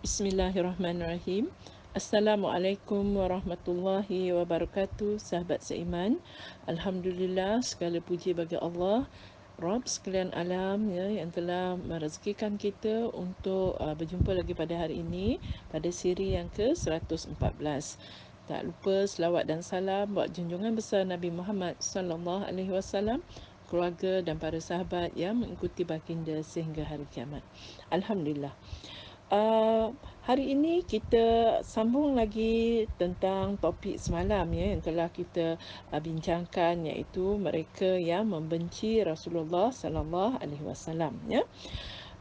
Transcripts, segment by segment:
Bismillahirrahmanirrahim. Assalamualaikum warahmatullahi wabarakatuh, sahabat seiman. Alhamdulillah, segala puji bagi Allah, Rabb sekalian alam, ya, yang telah merezekikan kita untuk berjumpa lagi pada hari ini pada siri yang ke-114. Tak lupa selawat dan salam buat junjungan besar Nabi Muhammad sallallahu alaihi wasallam, keluarga dan para sahabat yang mengikuti baginda sehingga hari kiamat. Alhamdulillah. Hari ini kita sambung lagi tentang topik semalam, ya, yang telah kita bincangkan, iaitu mereka yang membenci Rasulullah sallallahu alaihi wasallam, ya.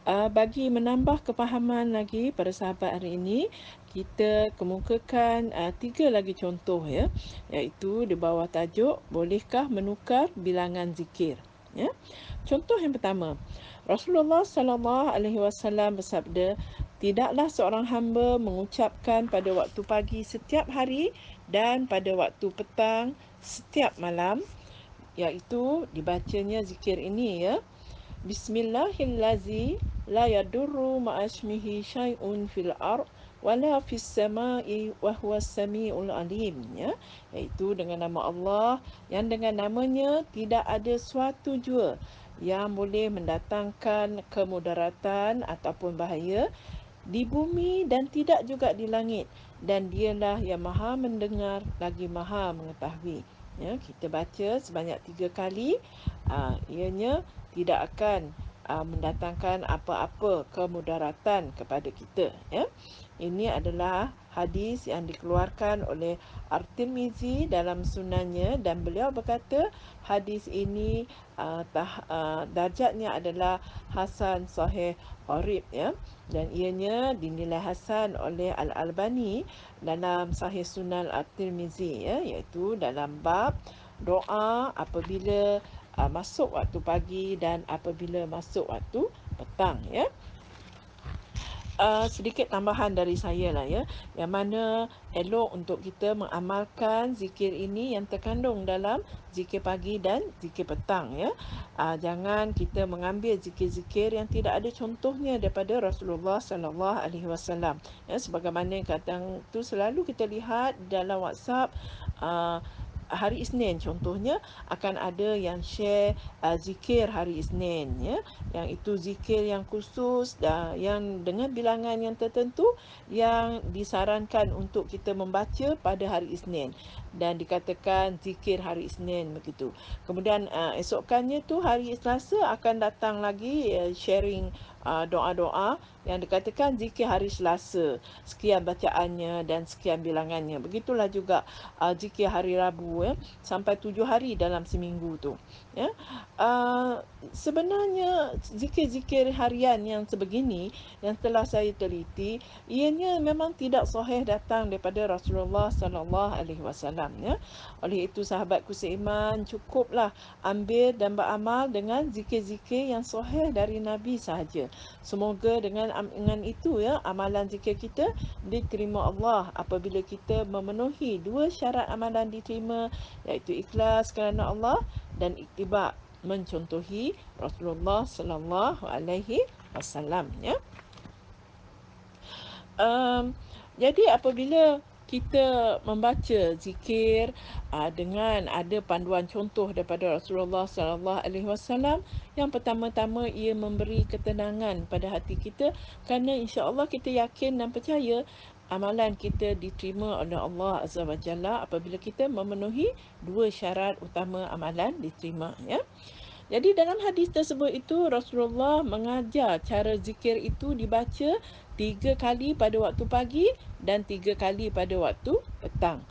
Bagi menambah kefahaman lagi para sahabat hari ini, kita kemukakan 3 lagi contoh, ya, iaitu di bawah tajuk bolehkah menukar bilangan zikir, ya. Contoh yang pertama, Rasulullah sallallahu alaihi wasallam bersabda, tidaklah seorang hamba mengucapkan pada waktu pagi setiap hari dan pada waktu petang setiap malam, iaitu dibacanya zikir ini, ya. Bismillahillazi la yadurru ma'asmihi syai'un fil ard wala fis sama'i wa huwas samiul alim, ya, iaitu dengan nama Allah yang dengan namanya tidak ada suatu jua yang boleh mendatangkan kemudaratan ataupun bahaya di bumi dan tidak juga di langit, dan dialah yang maha mendengar lagi maha mengetahui. Ya, kita baca sebanyak 3 kali, ianya tidak akan mendatangkan apa-apa kemudaratan kepada kita, ya. Ini adalah hadis yang dikeluarkan oleh At-Tirmizi dalam sunannya, dan beliau berkata hadis ini darjatnya adalah hasan sahih gharib, ya, dan ianya dinilai hasan oleh Al-Albani dalam Sahih Sunan At-Tirmizi, ya, iaitu dalam bab doa apabila masuk waktu pagi dan apabila masuk waktu petang, ya. Sedikit tambahan dari saya lah, ya, yang mana elok untuk kita mengamalkan zikir ini yang terkandung dalam zikir pagi dan zikir petang, ya. Jangan kita mengambil zikir-zikir yang tidak ada contohnya daripada Rasulullah sallallahu alaihi wasallam, ya, sebagaimana kadang tu selalu kita lihat dalam WhatsApp, hari Isnin contohnya akan ada yang share zikir hari Isnin, ya, yang itu zikir yang khusus, yang dengan bilangan yang tertentu yang disarankan untuk kita membaca pada hari Isnin, dan dikatakan zikir hari Isnin begitu. Kemudian esokkannya tu hari Selasa akan datang lagi sharing doa-doa yang dikatakan zikir hari Selasa, sekian bacaannya dan sekian bilangannya. Begitulah juga zikir hari Rabu, ya, sampai 7 hari dalam seminggu tu, ya. Sebenarnya zikir-zikir harian yang sebegini yang telah saya teliti, ianya memang tidak sahih datang daripada Rasulullah sallallahu alaihi wasallam, ya. Oleh itu sahabatku seiman, cukuplah ambil dan beramal dengan zikir-zikir yang sahih dari Nabi sahaja. Semoga dengan itu, ya, amalan zikir kita diterima Allah apabila kita memenuhi 2 syarat amalan diterima, iaitu ikhlas kerana Allah dan ittiba, mencontohi Rasulullah sallallahu alaihi wasallam, ya. Jadi apabila kita membaca zikir dengan ada panduan contoh daripada Rasulullah sallallahu alaihi wasallam, yang pertama-tama ia memberi ketenangan pada hati kita, kerana insya-Allah kita yakin dan percaya amalan kita diterima oleh Allah Azza wa Jalla apabila kita memenuhi 2 syarat utama amalan diterima, ya. Jadi dalam hadis tersebut itu Rasulullah mengajar cara zikir itu dibaca 3 kali pada waktu pagi dan 3 kali pada waktu petang.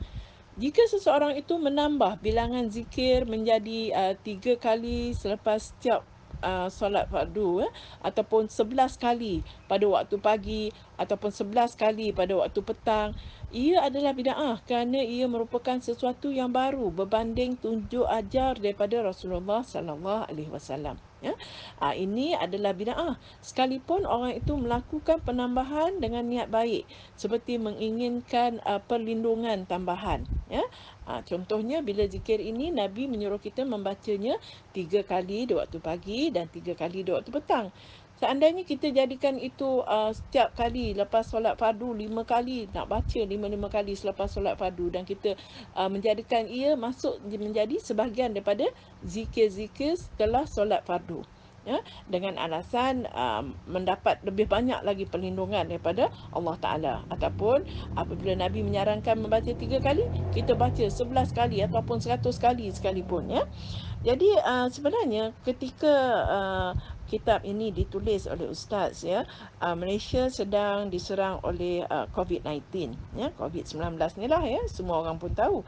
Jika seseorang itu menambah bilangan zikir menjadi 3 kali selepas setiap solat fardu, ataupun 11 kali pada waktu pagi ataupun 11 kali pada waktu petang, ia adalah bid'ah kerana ia merupakan sesuatu yang baru berbanding tunjuk ajar daripada Rasulullah sallallahu alaihi wasallam, ya. Ini adalah bid'ah sekalipun orang itu melakukan penambahan dengan niat baik seperti menginginkan perlindungan tambahan, ya. Contohnya bila zikir ini Nabi menyuruh kita membacanya 3 kali di waktu pagi dan 3 kali di waktu petang. Seandainya kita jadikan itu setiap kali lepas solat fardu 5 kali, nak baca 5 kali selepas solat fardu, dan kita menjadikan ia masuk menjadi sebahagian daripada zikir-zikir setelah solat fardu. Ya, dengan alasan mendapat lebih banyak lagi perlindungan daripada Allah Ta'ala. Ataupun apabila Nabi menyarankan membaca 3 kali, kita baca 11 kali ataupun 100 kali sekalipun. Ya. Jadi sebenarnya ketika kitab ini ditulis oleh ustaz, ya, Malaysia sedang diserang oleh COVID-19, ya, COVID-19 ni lah, ya, semua orang pun tahu.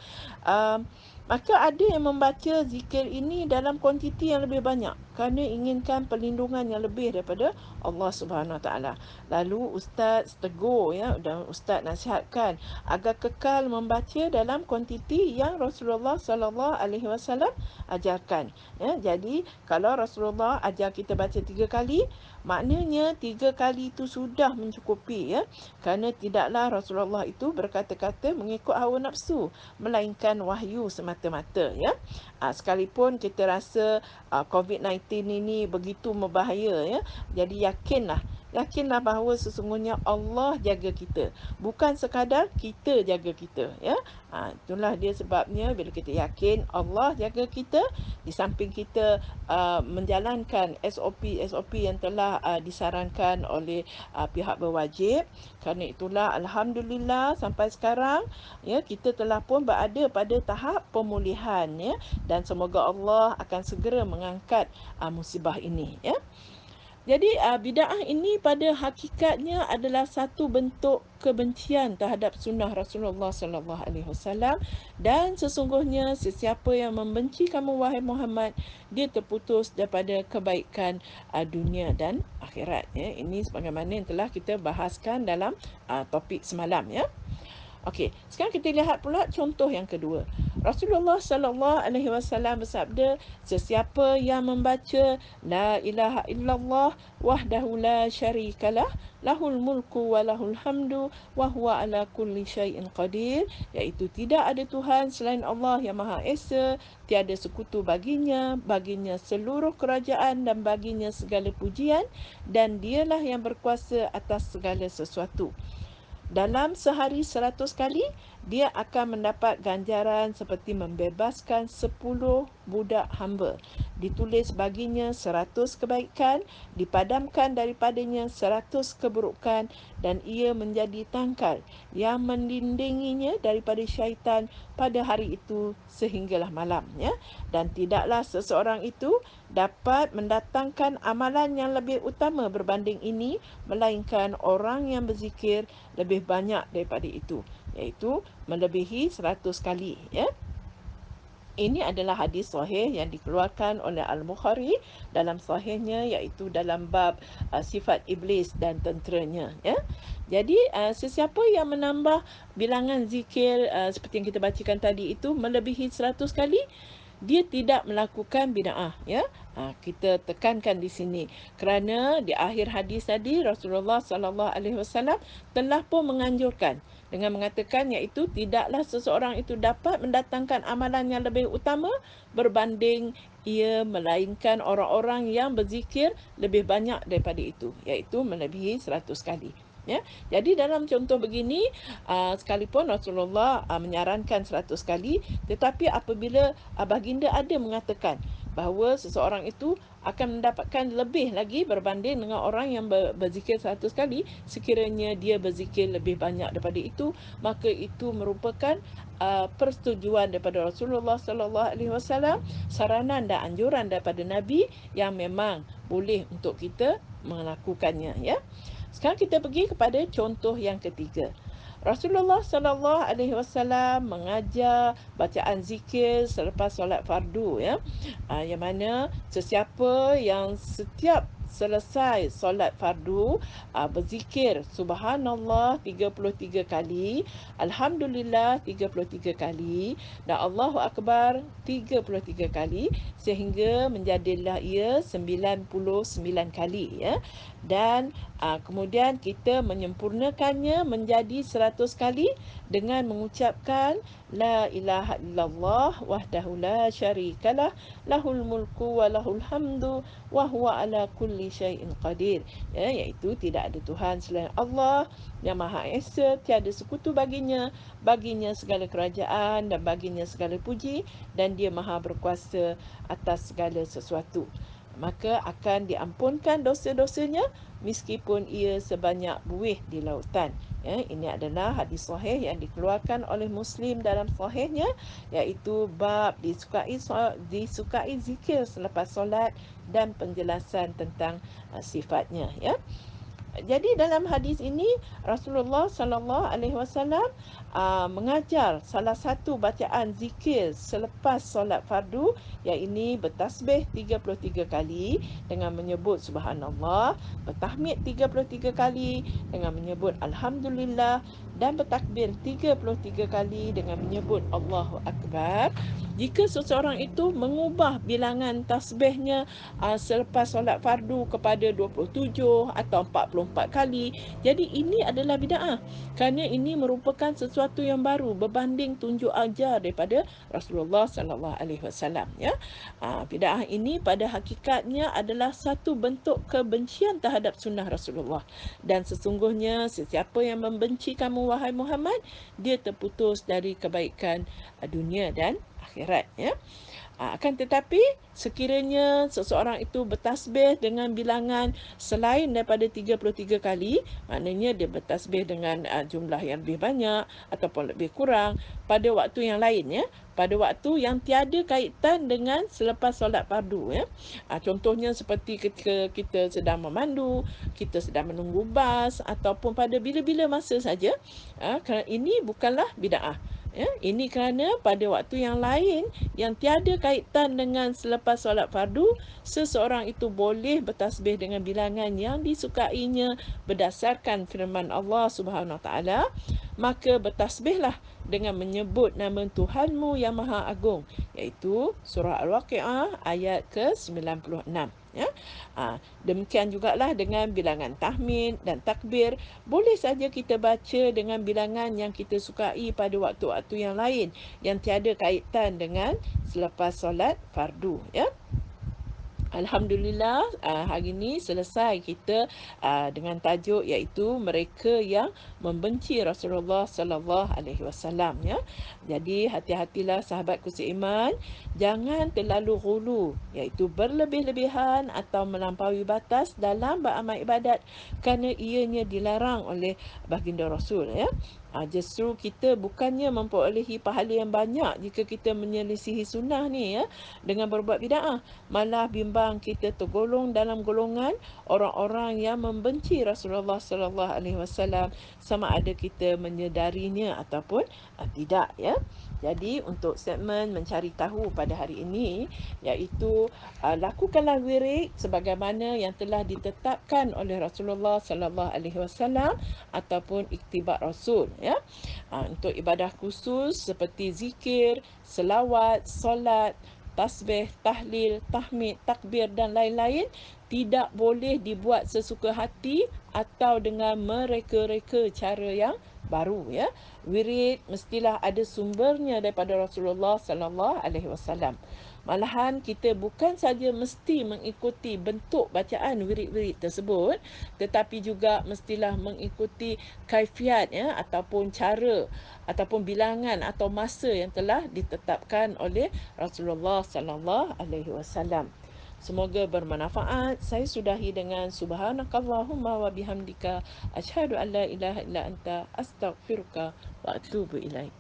Maka ada yang membaca zikir ini dalam kuantiti yang lebih banyak kerana inginkan perlindungan yang lebih daripada Allah Subhanahu Wa Taala. Lalu ustaz tegur, ya, dan ustaz nasihatkan agar kekal membaca dalam kuantiti yang Rasulullah sallallahu alaihi wasallam ajarkan. Ya, jadi kalau Rasulullah ajar kita baca 3 kali, maknanya 3 kali itu sudah mencukupi, ya. Kerana tidaklah Rasulullah itu berkata-kata mengikut hawa nafsu, melainkan wahyu semata-mata, ya. Sekalipun kita rasa COVID-19 ini begitu berbahaya, ya. Jadi yakinlah bahawa sesungguhnya Allah jaga kita, bukan sekadar kita jaga kita, ya. Itulah dia sebabnya bila kita yakin Allah jaga kita, di samping kita menjalankan SOP yang telah disarankan oleh pihak berwajib. Kerana itulah alhamdulillah sampai sekarang, ya, kita telah pun berada pada tahap pemulihan, ya, dan semoga Allah akan segera mengangkat musibah ini, ya. Jadi bid'ah ini pada hakikatnya adalah satu bentuk kebencian terhadap sunnah Rasulullah sallallahu alaihi wasallam, dan sesungguhnya sesiapa yang membenci kamu wahai Muhammad, dia terputus daripada kebaikan dunia dan akhirat, ya. Ini sebagaimana yang telah kita bahaskan dalam topik semalam, ya. Okey, sekarang kita lihat pula contoh yang kedua. Rasulullah sallallahu alaihi wasallam bersabda, sesiapa yang membaca la ilaha illallah wahdahu la syarikalah, lahul mulku wa lahul hamdu wa huwa ala kulli syai'in qadir, iaitu tidak ada Tuhan selain Allah yang Maha Esa, tiada sekutu baginya seluruh kerajaan dan baginya segala pujian, dan dialah yang berkuasa atas segala sesuatu. Dalam sehari 100 kali, dia akan mendapat ganjaran seperti membebaskan 10 budak hamba. Ditulis baginya 100 kebaikan, dipadamkan daripadanya 100 keburukan, dan ia menjadi tangkal yang melindunginya daripada syaitan pada hari itu sehinggalah malam, ya. Dan tidaklah seseorang itu dapat mendatangkan amalan yang lebih utama berbanding ini, melainkan orang yang berzikir lebih banyak daripada itu, iaitu melebihi 100 kali, ya. Ini adalah hadis sahih yang dikeluarkan oleh Al-Bukhari dalam sahihnya, iaitu dalam bab sifat iblis dan tenteranya, ya. Jadi sesiapa yang menambah bilangan zikir seperti yang kita bacakan tadi itu melebihi 100 kali, dia tidak melakukan bid'ah, ya. Kita tekankan di sini kerana di akhir hadis tadi Rasulullah sallallahu alaihi wasallam telah pun menganjurkan dengan mengatakan, iaitu tidaklah seseorang itu dapat mendatangkan amalan yang lebih utama berbanding ia, melainkan orang-orang yang berzikir lebih banyak daripada itu, iaitu melebihi 100 kali. Ya, jadi dalam contoh begini, sekalipun Rasulullah menyarankan 100 kali, tetapi apabila baginda ada mengatakan bahawa seseorang itu akan mendapatkan lebih lagi berbanding dengan orang yang berzikir 100 kali, sekiranya dia berzikir lebih banyak daripada itu, maka itu merupakan persetujuan daripada Rasulullah sallallahu alaihi wasallam, saranan dan anjuran daripada Nabi yang memang boleh untuk kita melakukannya, ya. Sekarang kita pergi kepada contoh yang ketiga. Rasulullah sallallahu alaihi wasallam mengajar bacaan zikir selepas solat fardu, ya. Yang mana sesiapa yang setiap selesai solat fardu berzikir subhanallah 33 kali, alhamdulillah 33 kali, dan Allahu akbar 33 kali, sehingga menjadilah ia 99 kali, ya. Dan kemudian kita menyempurnakannya menjadi 100 kali dengan mengucapkan la ilaha illallah wahdahu la syarikalah, lahul mulku wa lahul hamdu wa huwa ala kulli kulli syai'in qadir. Ya, iaitu tidak ada Tuhan selain Allah yang Maha Esa, tiada sekutu baginya segala kerajaan dan baginya segala puji, dan dia Maha berkuasa atas segala sesuatu. Maka akan diampunkan dosa-dosanya meskipun ia sebanyak buih di lautan. Ya, ini adalah hadis sahih yang dikeluarkan oleh Muslim dalam sahihnya, iaitu bab disukai zikir selepas solat dan penjelasan tentang sifatnya. Ya. Jadi dalam hadis ini Rasulullah sallallahu alaihi wasallam mengajar salah satu bacaan zikir selepas solat fardu, iaitu bertasbih 33 kali dengan menyebut subhanallah, bertahmid 33 kali dengan menyebut alhamdulillah, dan bertakbir 33 kali dengan menyebut Allahu akbar. Jika seseorang itu mengubah bilangan tasbihnya selepas solat fardu kepada 27 atau 44 kali, jadi ini adalah bid'ah. Kerana ini merupakan sesuatu yang baru berbanding tunjuk ajar daripada Rasulullah sallallahu alaihi wasallam, ya. Bid'ah ini pada hakikatnya adalah satu bentuk kebencian terhadap sunnah Rasulullah, dan sesungguhnya sesiapa yang membenci kamu wahai Muhammad, dia terputus dari kebaikan dunia dan akhirat, ya. Akan tetapi sekiranya seseorang itu bertasbih dengan bilangan selain daripada 33 kali, maknanya dia bertasbih dengan jumlah yang lebih banyak ataupun lebih kurang pada waktu yang lain, ya, pada waktu yang tiada kaitan dengan selepas solat fardu, ya. Contohnya seperti ketika kita sedang memandu, kita sedang menunggu bas ataupun pada bila-bila masa saja. Kerana ini bukanlah bid'ah. Ya, ini kerana pada waktu yang lain yang tiada kaitan dengan selepas solat fardu, seseorang itu boleh bertasbih dengan bilangan yang disukainya berdasarkan firman Allah Subhanahu Wa Taala. Maka bertasbihlah dengan menyebut nama Tuhanmu yang Maha Agung, iaitu surah Al-Waqiah ayat ke-96. Ya. Demikian jugalah dengan bilangan tahmid dan takbir. Boleh saja kita baca dengan bilangan yang kita sukai pada waktu-waktu yang lain yang tiada kaitan dengan selepas solat fardu, ya. Alhamdulillah, hari ini selesai kita dengan tajuk iaitu mereka yang membenci Rasulullah sallallahu alaihi wasallam, ya. Jadi hati-hatilah sahabatku seiman, jangan terlalu ghulu, iaitu berlebih-lebihan atau melampaui batas dalam beramal ibadat kerana ianya dilarang oleh baginda Rasul, ya. Justru kita bukannya memperolehi pahala yang banyak jika kita menyelisihi sunnah ni, ya, dengan berbuat bid'ah, malah bimbang kita tergolong dalam golongan orang-orang yang membenci Rasulullah sallallahu alaihi wasallam, sama ada kita menyedarinya ataupun tidak, ya. Jadi untuk segmen mencari tahu pada hari ini, iaitu lakukanlah wirid sebagaimana yang telah ditetapkan oleh Rasulullah sallallahu alaihi wasallam ataupun iktibar Rasul, ya. Untuk ibadah khusus seperti zikir, selawat, solat, tasbih, tahlil, tahmid, takbir dan lain-lain tidak boleh dibuat sesuka hati atau dengan mereka-reka cara yang baru, ya. Wirid mestilah ada sumbernya daripada Rasulullah sallallahu alaihi wasallam. Malahan kita bukan saja mesti mengikuti bentuk bacaan wirid-wirid tersebut, tetapi juga mestilah mengikuti kaifiat, ya, ataupun cara ataupun bilangan atau masa yang telah ditetapkan oleh Rasulullah sallallahu alaihi wasallam. Semoga bermanfaat. Saya sudahi dengan subhanakallahumma wa bihamdika asyhadu an la ilaha illa anta astaghfiruka wa atubu ilaik.